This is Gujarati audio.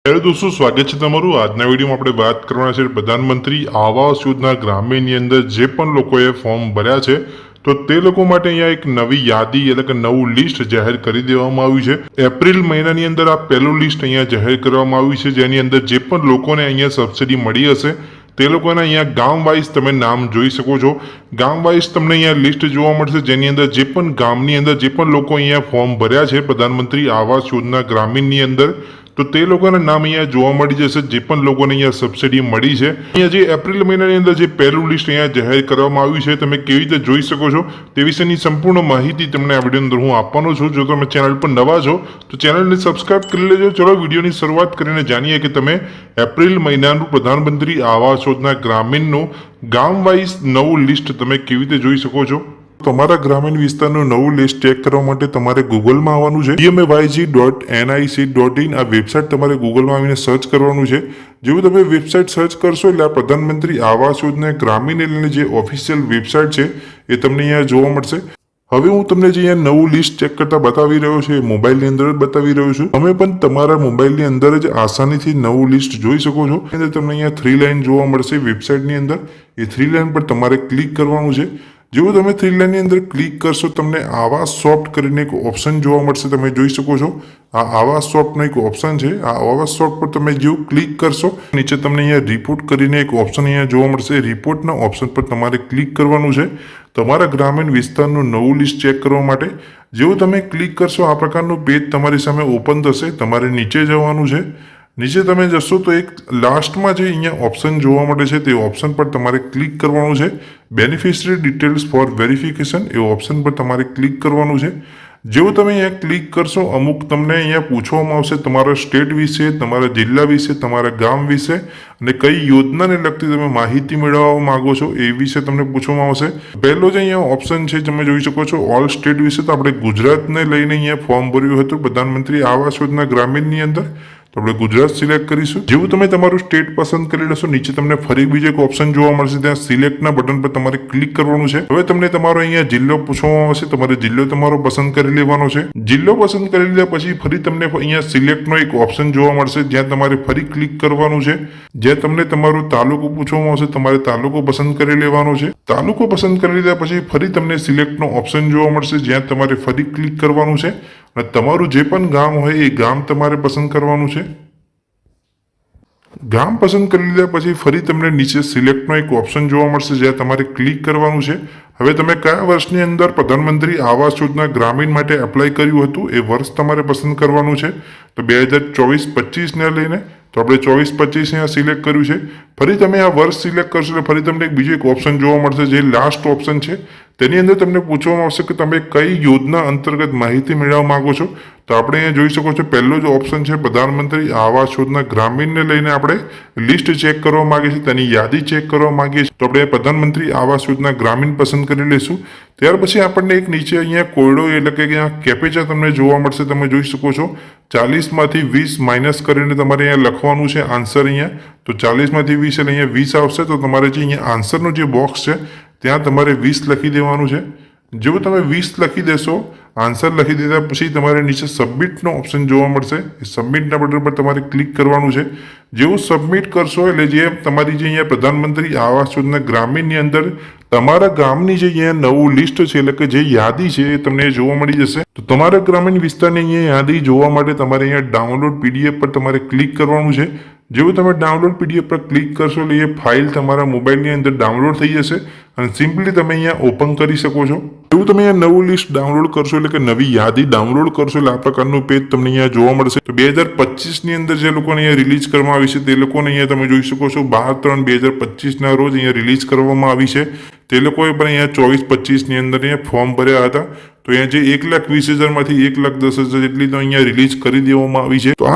હેલો દોસ્તો, સ્વાગત છે તમારું। આજના વિડીયોમાં આપણે વાત કરવાના છે પ્રધાનમંત્રી આવાસ યોજના ગ્રામીણની અંદર જે પણ લોકોએ ફોર્મ ભર્યા છે તો તે લોકો માટે અહીંયા એક નવી યાદી એટલે કે નવું લિસ્ટ જાહેર કરી દેવામાં આવ્યું છે। એપ્રિલ મહિનાની અંદર આ પહેલું લિસ્ટ અહીંયા જાહેર કરવામાં આવ્યું છે, જેની અંદર જે પણ લોકોને અહીંયા સબસિડી મળી હશે તે લોકોના અહીંયા ગામ વાઇઝ તમે નામ જોઈ શકો છો। ગામ વાઇઝ તમને અહીંયા લિસ્ટ જોવા મળશે, જેની અંદર જે પણ ગામની અંદર જે પણ લોકો અહીંયા ફોર્મ ભર્યા છે પ્રધાનમંત્રી આવાસ યોજના ગ્રામીણની અંદર તો તે લોકોના નામ અહીંયા જોવા મળી જશે, જે પણ લોકોને અહીંયા સબસિડી મળી છે। અહીંયા જે એપ્રિલ મહિનાની અંદર જે પહેલું લિસ્ટ અહીંયા જાહેર કરવામાં આવ્યું છે તમે કેવી રીતે જોઈ શકો છો તે વિશેની સંપૂર્ણ માહિતી તમને આ વિડીયો અંદર હું આપવાનો છું। જો તમે ચેનલ પર નવા છો તો ચેનલને સબસ્ક્રાઇબ કરી લેજો। ચલો વિડીયોની શરૂઆત કરીને જાણીએ કે તમે એપ્રિલ મહિનાનું પ્રધાનમંત્રી આવાસ યોજના ગ્રામીણનું ગામ વાઇઝ નવું લિસ્ટ તમે કેવી રીતે જોઈ શકો છો। તમારા ગ્રામીણ વિસ્તારનું નવું લિસ્ટ ચેક કરવા માટે તમારે ગૂગલમાં આવવાનું છે। pmayg.nic.in આ વેબસાઇટ તમારે ગૂગલમાં આવીને સર્ચ કરવાનું છે। જેવું તમે વેબસાઇટ સર્ચ કરશો એટલે આ પ્રધાનમંત્રી આવાસ યોજના ગ્રામીણ જે ઓફિશિયલ વેબસાઇટ છે એ તમને અહીંયા જોવા મળશે। હવે હું તમને જે અહીંયા નવું લિસ્ટ ચેક કરતા બતાવી રહ્યો છું એ મોબાઈલની અંદર જ બતાવી રહ્યો છું। તમે પણ તમારા મોબાઈલની અંદર જ આસાનીથી નવું લિસ્ટ જોઈ શકો છો। અંદર તમને અહીંયા 3 લાઈન જોવા મળશે વેબસાઇટની અંદર। એ 3 લાઈન પર તમારે ક્લિક કરવાનું છે। જેવું તમે 3 લાઈનની અંદર ક્લિક કરશો તમને આવાસ સોફ્ટ કરીને એક ઓપ્શન જોવા મળશે, તમે જોઈ શકો છો। આ આવાસ સોફ્ટનો એક ઓપ્શન છે। આ આવાસ સોફ્ટ પર તમે જેવું ક્લિક કરશો નીચે તમને અહીંયા રિપોર્ટ કરીને એક ઓપ્શન અહીંયા જોવા મળશે। રિપોર્ટના ઓપ્શન પર તમારે ક્લિક કરવાનું છે તમારા ગ્રામીણ વિસ્તારનું નવું લિસ્ટ ચેક કરવા માટે। જેવું તમે ક્લિક કરશો આ પ્રકારનું પેજ તમારી સામે ઓપન થશે। તમારે નીચે જવાનું છે। નીચે તમે જશો તો એક લાસ્ટમાં જે અહીંયા ઓપ્શન જોવા મળે છે તે ઓપ્શન પર તમારે ક્લિક કરવાનું છે। બેનિફિશરી ડિટેલ્સ ફોર વેરિફિકેશન એ ઓપ્શન પર તમારે ક્લિક કરવાનું છે। જેવું તમે અહીંયા ક્લિક કરશો અમુક તમને અહીંયા પૂછવામાં આવશે તમારા સ્ટેટ વિશે, તમારા જિલ્લા વિશે, તમારા ગામ વિશે અને કઈ યોજનાને લગતી તમે માહિતી મેળવવા માંગો છો એ વિશે તમને પૂછવામાં આવશે। પહેલો જે અહીંયા ઓપ્શન છે તમે જોઈ શકો છો ઓલ સ્ટેટ વિશે, તો આપણે ગુજરાતને લઈને અહીંયા ફોર્મ ભર્યું હતું પ્રધાનમંત્રી આવાસ યોજના ગ્રામીણની અંદર, તો આપણે ગુજરાત સિલેક્ટ કરીશું। જેવું તમે તમારું સ્ટેટ પસંદ કરી લેશો નીચે તમને ફરી બીજો એક ઓપ્શન જોવા મળશે, ત્યાં સિલેક્ટના બટન પર તમારે ક્લિક કરવાનું છે। હવે તમને તમારો અહીંયા જિલ્લો પૂછવામાં આવશે, તમારે જિલ્લો તમારો પસંદ કરી લેવાનો છે। જિલ્લો પસંદ કરી લીધા પછી ફરી તમને અહીંયા સિલેક્ટનો એક ઓપ્શન જોવા મળશે, જ્યાં તમારે ફરી ક્લિક કરવાનું છે। જ્યાં તમને તમારું તાલુકો પૂછવામાં આવશે, તમારે તાલુકો પસંદ કરી લેવાનો છે। તાલુકો પસંદ કરી લીધા પછી ફરી તમને સિલેક્ટનો ઓપ્શન જોવા મળશે, જ્યાં તમારે ફરી ક્લિક કરવાનું છે અને તમારું જે પણ ગામ હોય એ ગામ તમારે પસંદ કરવાનું છે। ગામ પસંદ કરી લીધા પછી ફરી તમને નીચે સિલેક્ટનો એક ઓપ્શન જોવા મળશે, જ્યાં તમારે ક્લિક કરવાનું છે। હવે તમે કયા વર્ષની અંદર પ્રધાનમંત્રી આવાસ યોજના ગ્રામીણ માટે એપ્લાય કર્યું હતું એ વર્ષ તમારે પસંદ કરવાનું છે। તો 2024-25ને લઈને તો આપણે 24-25 અહીંયા સિલેક્ટ કર્યું છે। ફરી તમે આ વર્ષ સિલેક્ટ કરશો એટલે ફરી તમને બીજો એક ઓપ્શન જોવા મળશે, જે લાસ્ટ ઓપ્શન છે। તેની અંદર તમને પૂછવામાં આવશે કે તમે કઈ યોજના અંતર્ગત માહિતી મેળવવા માંગો છો। તો આપણે અહીંયા જોઈ શકો છો પહેલો જ ઓપ્શન છે પ્રધાનમંત્રી આવાસ યોજના ગ્રામીણને લઈને આપણે લિસ્ટ ચેક કરવા માંગીએ છીએ, તેની યાદી ચેક કરવા માંગીએ છીએ, તો આપણે પ્રધાનમંત્રી આવાસ યોજના ગ્રામીણ પસંદ કરી લઈશું। ત્યાર પછી આપણને એક નીચે અહીંયા કોયડો એટલે કે અહીંયા કેપેચા તમને જોવા મળશે, તમે જોઈ શકો છો। 40માંથી 20 માઇનસ કરીને તમારે અહીંયા લખવાનું છે આન્સર અહીંયા, તો 40માંથી 20 એટલે અહીંયા 20 આવશે, તો તમારે જે અહીંયા આન્સરનું જે બોક્સ છે ત્યાં તમારે 20 લખી દેવાનું છે। જેવું તમે 20 લખી દેશો આન્સર લખી દીધા પછી તમારે નીચે સબમિટનો ઓપ્શન જોવા મળશે, એ સબમિટના બટન પર તમારે ક્લિક કરવાનું છે। જેવું સબમિટ કરશો એટલે જે તમારી જે અહીંયા પ્રધાનમંત્રી આવાસ યોજના ગ્રામીણની અંદર તમારા ગામની જે અહીંયા નવું લિસ્ટ છે એટલે કે જે યાદી છે એ તમને જોવા મળી જશે। તો તમારા ગ્રામીણ વિસ્તારની અહીંયા યાદી જોવા માટે તમારે અહીંયા ડાઉનલોડ પીડીએફ પર તમારે ક્લિક કરવાનું છે। જેવું તમે ડાઉનલોડ પીડીએફ પર ક્લિક કરશો એટલે એ ફાઇલ તમારા મોબાઈલની અંદર ડાઉનલોડ થઈ જશે અને સિમ્પલી તમે અહીંયા ઓપન કરી શકો છો। એવું તમે અહીંયા નવું લિસ્ટ ડાઉનલોડ કરશો એટલે કે નવી યાદી ડાઉનલોડ કરશો એટલે આ પ્રકારનું પેજ તમને અહીંયા જોવા મળશે। તો 2025ની અંદર જે લોકોને અહીંયા રિલીઝ કરવામાં આવી છે તે લોકોને અહીંયા તમે જોઈ શકો છો 12/3/2025ના રોજ અહીંયા રિલીઝ કરવામાં આવી છે। તે લોકોએ પણ અહીંયા 24-25ની અંદર અહીંયા ફોર્મ ભર્યા હતા, તો અહીંયા જે 1,20,000માંથી 1,10,000 જેટલી તો અહીંયા રિલીઝ કરી દેવામાં આવી છે। તો